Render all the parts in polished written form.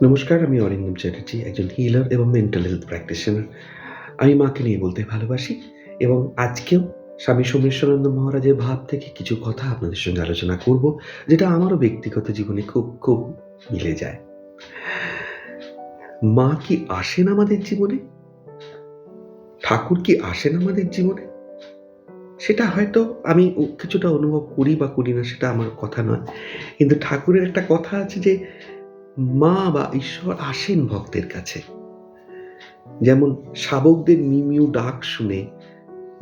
নমস্কার, আমি অরিন্দম চ্যাটার্জি, একজন হিলার এবং মেন্টাল হেলথ প্র্যাকটিশনার। আমি মাকে নিয়ে বলতে ভালোবাসি এবং আজকেও স্বামী সোমেশ্বরানন্দ মহারাজের ভাব থেকে কিছু কথা আপনাদের সঙ্গে আলোচনা করব, যেটা আমারও ব্যক্তিগত জীবনে খুব মিলে যায়। মা কি আসেন আমাদের জীবনে? ঠাকুর কি আসেন আমাদের জীবনে? সেটা হয়তো আমি কিছুটা অনুভব করি বা করি না, সেটা আমার কথা নয়। কিন্তু ঠাকুরের একটা কথা আছে যে মা বা ঈশ্বর আসেন ভক্তের কাছে। যেমন শাবকদের মিউ ডাক শুনে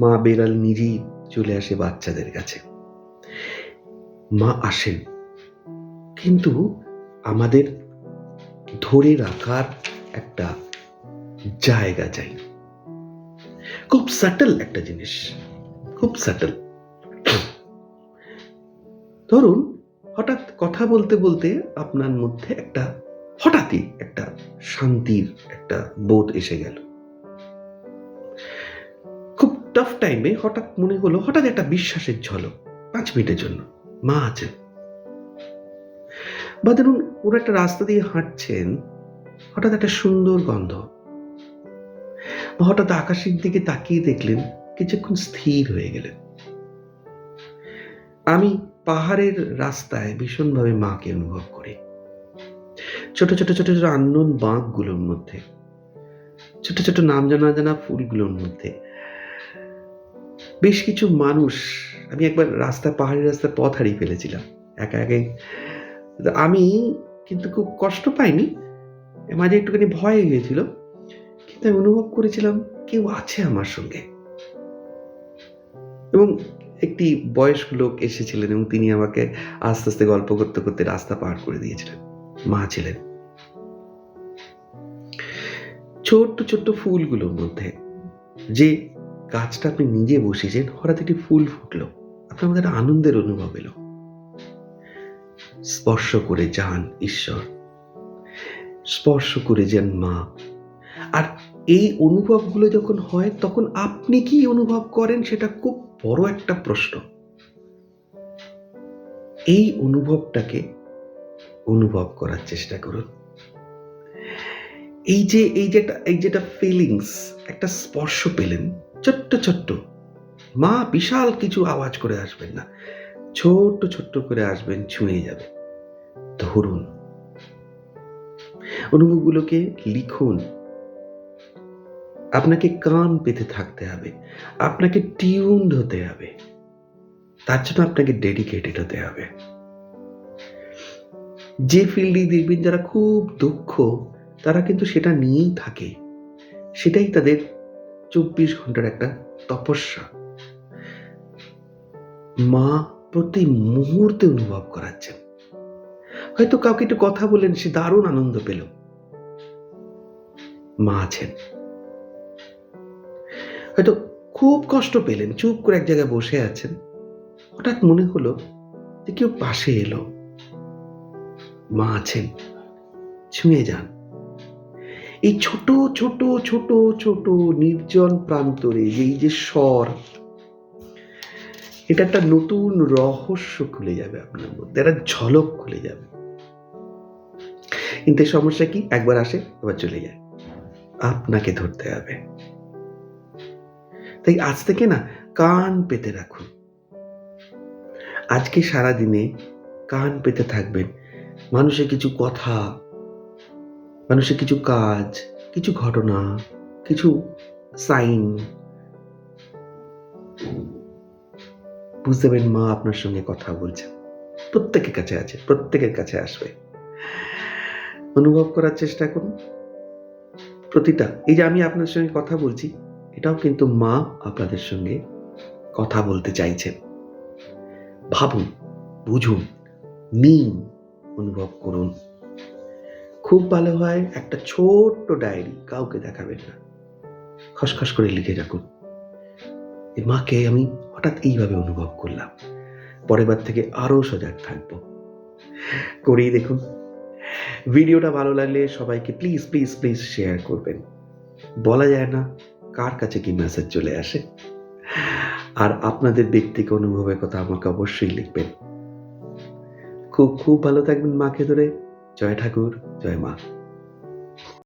মা বেড়াল নিজেই চলে আসে বাচ্চাদের কাছে। মা আসেন, কিন্তু আমাদের ধরে রাখার একটা জায়গা চাই। খুব সাটল একটা জিনিস, খুব সাটল। ধরুন হঠাৎ কথা বলতে বলতে আপনার মধ্যে হঠাৎই একটা শান্তির একটা বোধ এসে গেল। খুব টাফ টাইমে হঠাৎ মনে হলো, হঠাৎ একটা বিশ্বাসের ঝলক 5 মিনিটের জন্য মা আছেন। বা ধরুন ওরা একটা রাস্তা দিয়ে হাঁটছেন, হঠাৎ একটা সুন্দর গন্ধ, বা হঠাৎ আকাশের দিকে তাকিয়ে দেখলেন, কিছুক্ষণ স্থির হয়ে গেলেন। আমি পাহাড়ের রাস্তায় ভীষণভাবে মাকে অনুভব করি। ছোট ছোট ছোট ছোট আননোন বাঁকগুলোর মধ্যে, ছোট ছোট নাম জানা ফুলগুলোর মধ্যে বেশ কিছু মানুষ। আমি একবার পাহাড়ি রাস্তায় পথ হারিয়ে ফেলেছিলাম একা একাই। আমি কিন্তু খুব কষ্ট পাইনি, মাঝে একটুখানি ভয় গিয়েছিল, কিন্তু আমি অনুভব করেছিলাম কেউ আছে আমার সঙ্গে। এবং একটি বয়স্ক লোক এসেছিলেন এবং তিনি আমাকে আস্তে আস্তে গল্প করতে করতে রাস্তা পার করে দিয়েছিলেন। মা ছিলেন। ছোট্ট ছোট্ট ফুলগুলোর মধ্যে যে গাছটা আপনি নিজে বসিয়েছেন, হঠাৎ একটি ফুল ফুটলো, আপনার মধ্যে একটা আনন্দের অনুভব এলো। স্পর্শ করে যান ঈশ্বর, স্পর্শ করে যান মা। আর এই অনুভবগুলো যখন হয়, তখন আপনি কি অনুভব করেন সেটা খুব বড় একটা প্রশ্ন। এই অনুভবটাকে অনুভব করার চেষ্টা করুন। এই যেটা ফিলিংস, একটা স্পর্শ পেলেন, ছোট্ট মা বিশাল কিছু আওয়াজ করে আসবেন না, ছোট্ট করে আসবেন, ছুঁয়ে যাবে, ধরুন। অনুভবগুলোকে লিখুন। আপনাকে কান পেতে থাকতে হবে, আপনাকে টিউনড হতে হবে, তার জন্য আপনাকে ডেডিকেটেড হতে হবে। যে ফিল্ডে দেখবেন যারা খুব দক্ষ, তারা কিন্তু সেটা নিয়েই থাকে, সেটাই তাদের 24 ঘন্টার একটা তপস্যা। মা প্রতি মুহূর্তে অনুভব করাচ্ছেন। হয়তো কাউকে একটু কথা বললেন, সে দারুণ আনন্দ পেল, মা আছেন। হয়তো খুব কষ্ট পেলেন, চুপ করে এক জায়গায় বসে আছেন, হঠাৎ মনে হলো যে কেউ পাশে এলো, মা আছেন, ছুঁয়ে যান। এই ছোট ছোট ছোট ছোট নির্জন প্রান্তরে এই যে স্বর, এটা একটা নতুন রহস্য খুলে যাবে আপনার মধ্যে, একটা ঝলক খুলে যাবে। কিন্তু সমস্যা কি, একবার আসে আবার চলে যায়, আপনাকে ধরতে হবে। তাই আজ থেকে না, কান পেতে রাখুন। আজকে সারাদিনে কান পেতে থাকবেন মানুষের কিছু কথা, মানুষের কিছু কাজ, কিছু ঘটনা, কিছু সাইন। বুঝতে পারেন মা আপনার সঙ্গে কথা বলছেন, প্রত্যেকের কাছে আছে, প্রত্যেকের কাছে আসবে। অনুভব করার চেষ্টা করুন প্রতিটা। এই যে আমি আপনার সঙ্গে কথা বলছি, এটাও কিন্তু মা আপনাদের সঙ্গে কথা বলতে চাইছেন। ভাবুন, বুঝুন, নিন, অনুভব করুন। খুব ভালো হয় একটা ছোট্ট ডায়েরি, কাউকে দেখাবেন না, খসখস করে লিখে রাখুন, এই মাকে আমি হঠাৎ এইভাবে অনুভব করলাম, পরের বার থেকে আরো সজাগ থাকবো। করেই দেখুন। ভিডিওটা ভালো লাগলে সবাইকে প্লিজ প্লিজ প্লিজ শেয়ার করবেন। বলা যায় না কার কাছে কি মেসেজ চলে আসে। আর আপনাদের ব্যক্তিগত অনুভবের কথা আমাকে অবশ্যই লিখবেন। খুব ভালো থাকবেন মাকে ধরে। জয় ঠাকুর, জয় মা।